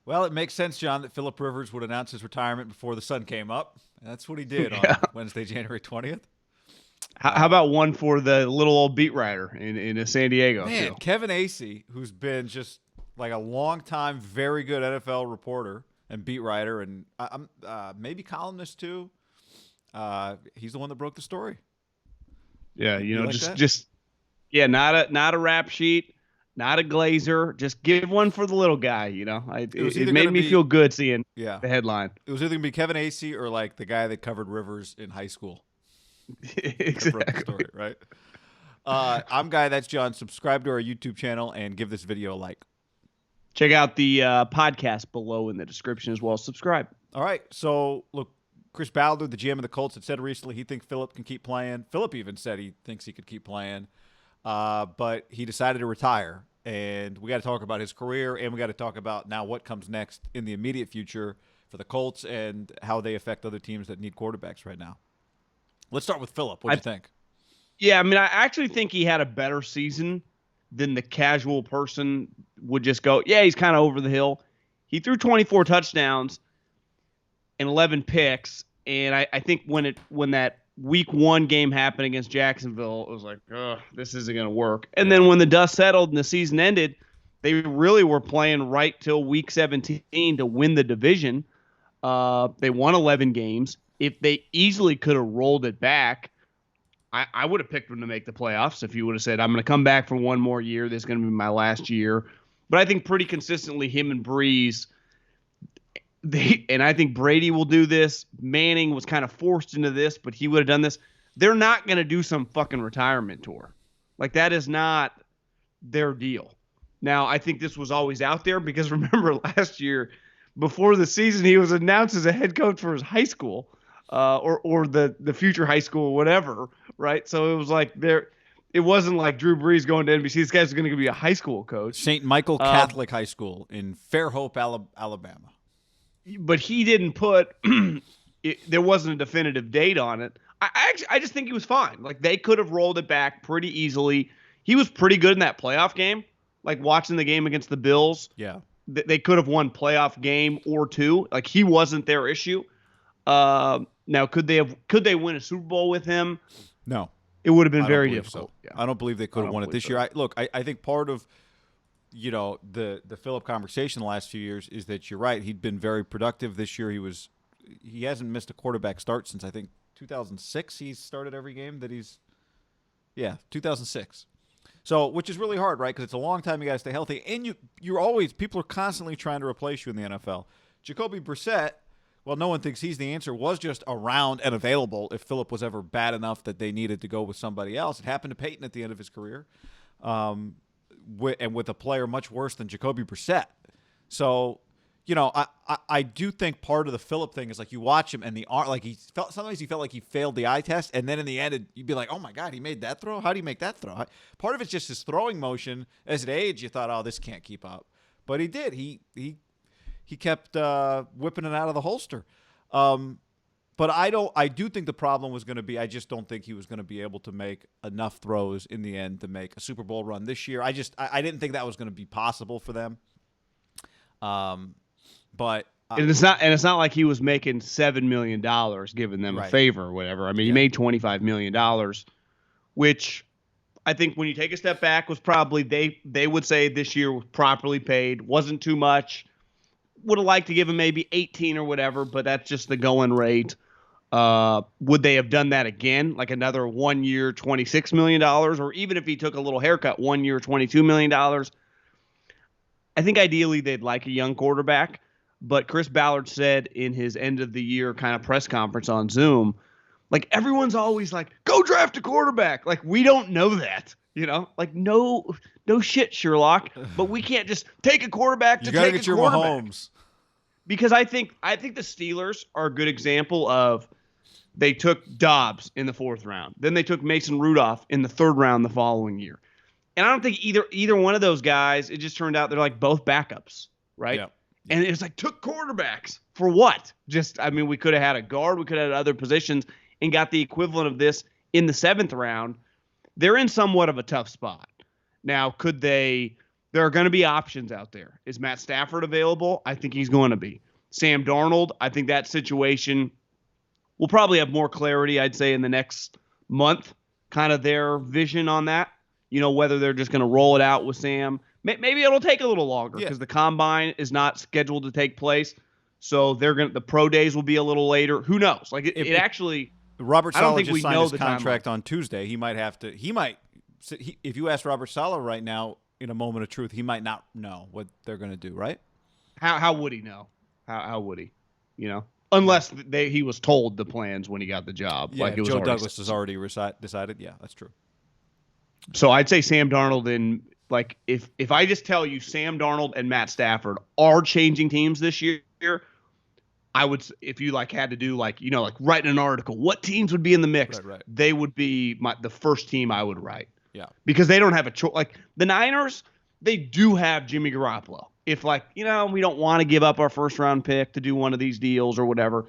Well, it makes sense, John, that Phillip Rivers would announce his retirement before the sun came up. That's what he did Yeah. on Wednesday, January 20th. How about one for the little old beat writer in San Diego Man, too? Kevin Acee, who's been just like a long time, very good NFL reporter and beat writer, and maybe columnist too. He's the one that broke the story. Yeah, You like that? just yeah, not a rap sheet, not a glazer. Just give one for the little guy. It was It either going made to me be, feel good seeing yeah, the headline. it was either going to be Kevin Acee or like the guy that covered Rivers in high school that broke the Exactly. story, right? I'm Guy. That's John. Subscribe to our YouTube channel and give this video a like. Check out the podcast below in the description as well. Subscribe. All right. So, look, Chris Ballard, the GM of the Colts, had said recently he thinks Phillip can keep playing. Phillip even said he thinks he could keep playing, but he decided to retire. And we got to talk about his career, and we got to talk about now what comes next in the immediate future for the Colts and how they affect other teams that need quarterbacks right now. Let's start with Phillip. What do you think? Yeah, I mean, I actually think he had a better season than the casual person would just go, yeah, he's kind of over the hill. He threw 24 touchdowns and 11 picks, and I think when that week 1 game happened against Jacksonville, it was like, oh, this isn't going to work. And then when the dust settled and the season ended, they really were playing right till week 17 to win the division. They won 11 games. If they easily could have rolled it back, I would have picked them to make the playoffs if you would have said, I'm going to come back for one more year. This is going to be my last year. But I think pretty consistently him and Breeze, and I think Brady will do this. Manning was kind of forced into this, but he would have done this. They're not going to do some fucking retirement tour. Like, that is not their deal. Now, I think this was always out there because remember last year, before the season, he was announced as a head coach for his high school. Or the future high school or whatever, right? So it was like it wasn't like Drew Brees going to NBC. This guy's going to be a high school coach. St. Michael Catholic High School in Fairhope, Alabama. But he didn't put there wasn't a definitive date on it. I just think he was fine. Like, they could have rolled it back pretty easily. He was pretty good in that playoff game. Like, watching the game against the Bills. Yeah. They could have won playoff game or two. Like, he wasn't their issue. Now, could they win a Super Bowl with him? No. It would have been very difficult. So. Yeah. I don't believe they could have won it this year. I think part of the Phillip conversation the last few years is that you're right. He'd been very productive this year. He hasn't missed a quarterback start since I think 2006. He's started every game that 2006. So, which is really hard, right? Because it's a long time you got to stay healthy, and people are constantly trying to replace you in the NFL. Jacoby Brissett. Well, no one thinks he's the answer, was just around and available if Phillip was ever bad enough that they needed to go with somebody else. It happened to Peyton at the end of his career, and with a player much worse than Jacoby Brissett. So, I do think part of the Phillip thing is like you watch him and sometimes he felt like he failed the eye test, and then in the end you'd be like, oh my God, he made that throw? How do you make that throw? Part of it's just his throwing motion. As it aged, you thought, oh, this can't keep up. But he did. He kept whipping it out of the holster. But I do think the problem was going to be, I just don't think he was going to be able to make enough throws in the end to make a Super Bowl run this year. I didn't think that was going to be possible for them. But it's not like he was making $7 million giving them a favor or whatever. I mean, he made $25 million, which I think when you take a step back was probably they would say this year was properly paid, wasn't too much. Would have liked to give him maybe 18 or whatever, but that's just the going rate. Would they have done that again, like another 1 year, $26 million, or even if he took a little haircut, 1 year, $22 million? I think ideally they'd like a young quarterback, but Chris Ballard said in his end of the year kind of press conference on Zoom, like everyone's always like, go draft a quarterback. Like, we don't know that. Like no shit, Sherlock. But we can't just take a quarterback to take a quarterback. You gotta get your Mahomes. Because I think the Steelers are a good example of they took Dobbs in the 4th round. Then they took Mason Rudolph in the 3rd round the following year. And I don't think either one of those guys, it just turned out they're like both backups, right? Yeah. And it's like, took quarterbacks for what? We could have had a guard, we could have had other positions and got the equivalent of this in the 7th round. They're in somewhat of a tough spot. Now, could they There are going to be options out there. Is Matt Stafford available? I think he's going to be. Sam Darnold, I think that situation will probably have more clarity, I'd say, in the next month, kind of their vision on that. Whether they're just going to roll it out with Sam. Maybe it'll take a little longer because the combine is not scheduled to take place. So the pro days will be a little later. Who knows? Like it actually. Robert I don't Saleh think just we signed know his the contract timeline. on Tuesday. He might have to. If you ask Robert Saleh right now, in a moment of truth, he might not know what they're going to do. Right? How would he know? How would he? Unless he was told the plans when he got the job. Yeah, like it was Joe Douglas has already decided. Yeah, that's true. So I'd say Sam Darnold and like if I just tell you Sam Darnold and Matt Stafford are changing teams this year, I would, if you had to do write an article, what teams would be in the mix? Right. They would be the first team I would write. Yeah. Because they don't have a choice. Like the Niners, they do have Jimmy Garoppolo. If we don't want to give up our first round pick to do one of these deals or whatever,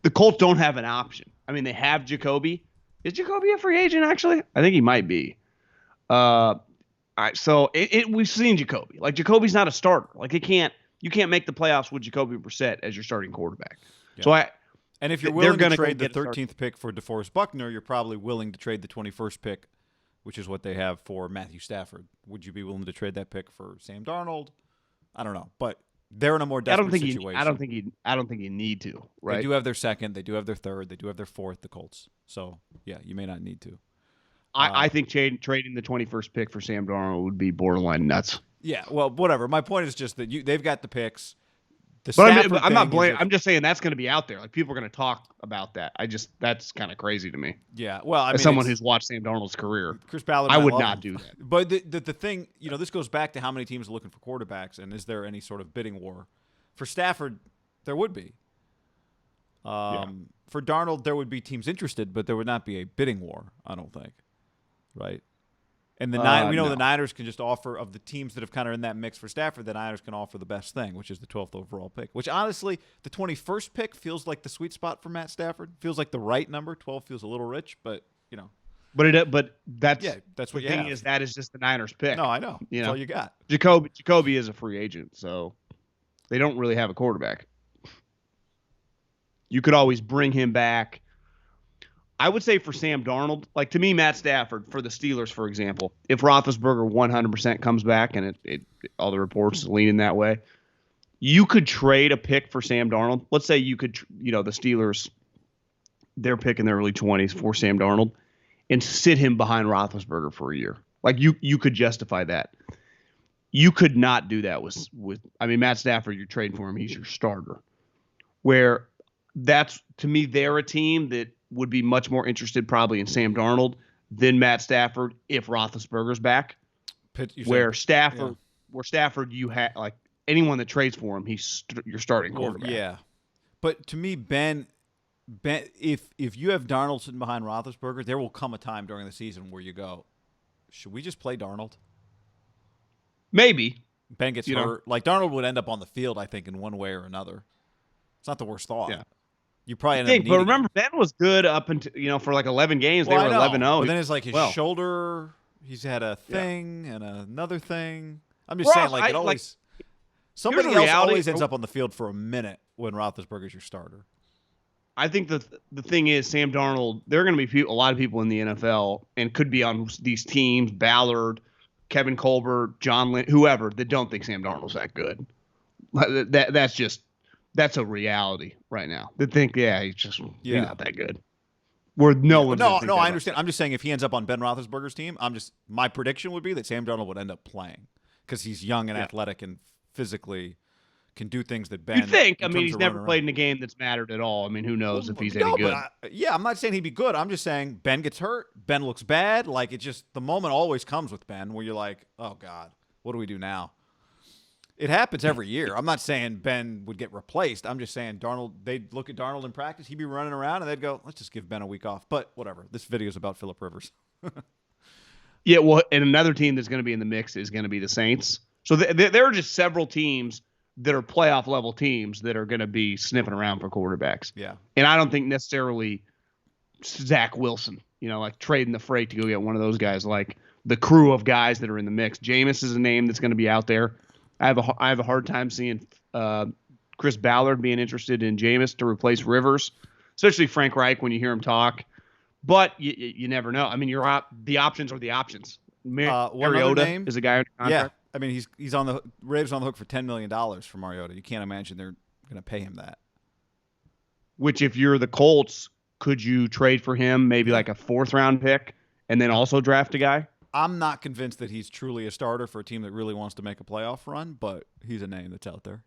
the Colts don't have an option. I mean, they have Jacoby. Is Jacoby a free agent actually? I think he might be. All right, so we've seen Jacoby. Like Jacoby's not a starter. Like you can't make the playoffs with Jacoby Brissett as your starting quarterback. Yeah. So and if you're willing to trade the 13th pick for DeForest Buckner, you're probably willing to trade the 21st pick, which is what they have for Matthew Stafford. Would you be willing to trade that pick for Sam Darnold? I don't know, but they're in a more desperate situation. I don't think you need to. Right? They do have their second. They do have their third. They do have their fourth. The Colts. So yeah, you may not need to. I think trading the 21st pick for Sam Darnold would be borderline nuts. Yeah, well, whatever. My point is just that they've got the picks. I'm not blaming. I'm just saying that's going to be out there. Like people are going to talk about that. That's kind of crazy to me. Yeah, well, I mean, as someone who's watched Sam Darnold's career, Chris Ballard, I would not do that. But the thing, this goes back to how many teams are looking for quarterbacks, and is there any sort of bidding war? For Stafford, there would be. For Darnold, there would be teams interested, but there would not be a bidding war. I don't think. Right. And the the Niners can just offer, of the teams that have kind of in that mix for Stafford, the Niners can offer the best thing, which is the 12th overall pick. Which honestly, the 21st pick feels like the sweet spot for Matt Stafford. Feels like the right number. 12 feels a little rich, but But that's what the thing is that is just the Niners pick. No, I know. That's all you got. Jacoby is a free agent, so they don't really have a quarterback. You could always bring him back. I would say for Sam Darnold, like to me, Matt Stafford for the Steelers, for example, if Roethlisberger 100% comes back, and all the reports leaning that way, you could trade a pick for Sam Darnold. Let's say you could, the Steelers, they're picking their early 20s for Sam Darnold and sit him behind Roethlisberger for a year. Like you could justify that. You could not do that with Matt Stafford, you're trading for him. He's your starter. Where that's, to me, they're a team that would be much more interested probably in Sam Darnold than Matt Stafford if Roethlisberger's back. Where Stafford, you have anyone that trades for him, he's your starting quarterback. Yeah, but to me, Ben, if you have Darnold sitting behind Roethlisberger, there will come a time during the season where you go, should we just play Darnold? Maybe Ben gets hurt. Like Darnold would end up on the field, I think, in one way or another. It's not the worst thought. Yeah. You probably end up needing but remember, Ben was good up until for like 11 games. They were 11-0. But then it's like his shoulder. He's had a thing and another thing. I'm just saying, like it always. Somebody else always ends up on the field for a minute when Roethlisberger's your starter. I think the thing is, Sam Darnold. There are going to be a lot of people in the NFL and could be on these teams. Ballard, Kevin Colbert, John Lynn, whoever that don't think Sam Darnold's that good. That's a reality right now. They think, he's not that good. Where no one. No, I understand. I'm just saying, if he ends up on Ben Roethlisberger's team, my prediction would be that Sam Darnold would end up playing because he's young and athletic and physically can do things that Ben. You think? He's never played in a game that's mattered at all. Who knows if he's any good? I'm not saying he'd be good. I'm just saying Ben gets hurt. Ben looks bad. Like it's just the moment always comes with Ben where you're like, oh God, what do we do now? It happens every year. I'm not saying Ben would get replaced. I'm just saying they'd look at Darnold in practice. He'd be running around, and they'd go, let's just give Ben a week off. But whatever. This video is about Phillip Rivers. Yeah, well, and another team that's going to be in the mix is going to be the Saints. So there are just several teams that are playoff-level teams that are going to be sniffing around for quarterbacks. Yeah. And I don't think necessarily Zach Wilson, like trading the freight to go get one of those guys like the crew of guys that are in the mix. Jameis is a name that's going to be out there. I have a hard time seeing Chris Ballard being interested in Jameis to replace Rivers, especially Frank Reich when you hear him talk. But you never know. I mean, the options are the options. Mariota is a guy under contract. Yeah, I mean he's on the Ravens on the hook for $10 million for Mariota. You can't imagine they're going to pay him that. Which, if you're the Colts, could you trade for him? Maybe like a 4th-round pick, and then also draft a guy. I'm not convinced that he's truly a starter for a team that really wants to make a playoff run, but he's a name that's out there.